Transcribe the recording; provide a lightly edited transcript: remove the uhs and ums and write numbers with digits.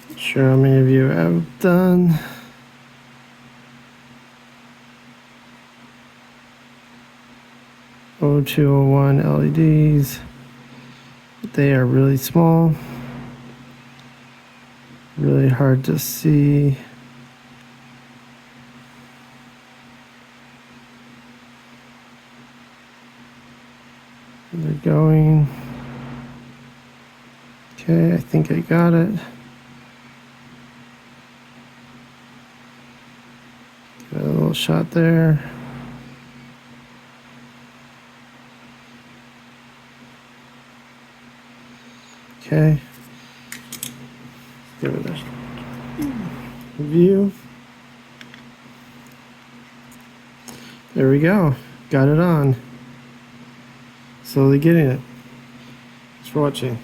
Not sure how many of you have done. O201 LEDs. They are really small, really hard to see. They're going. Okay, I think I got it. Got a little shot there. Okay. Give it a view. There we go. Got it on. Slowly getting it. Thanks for watching.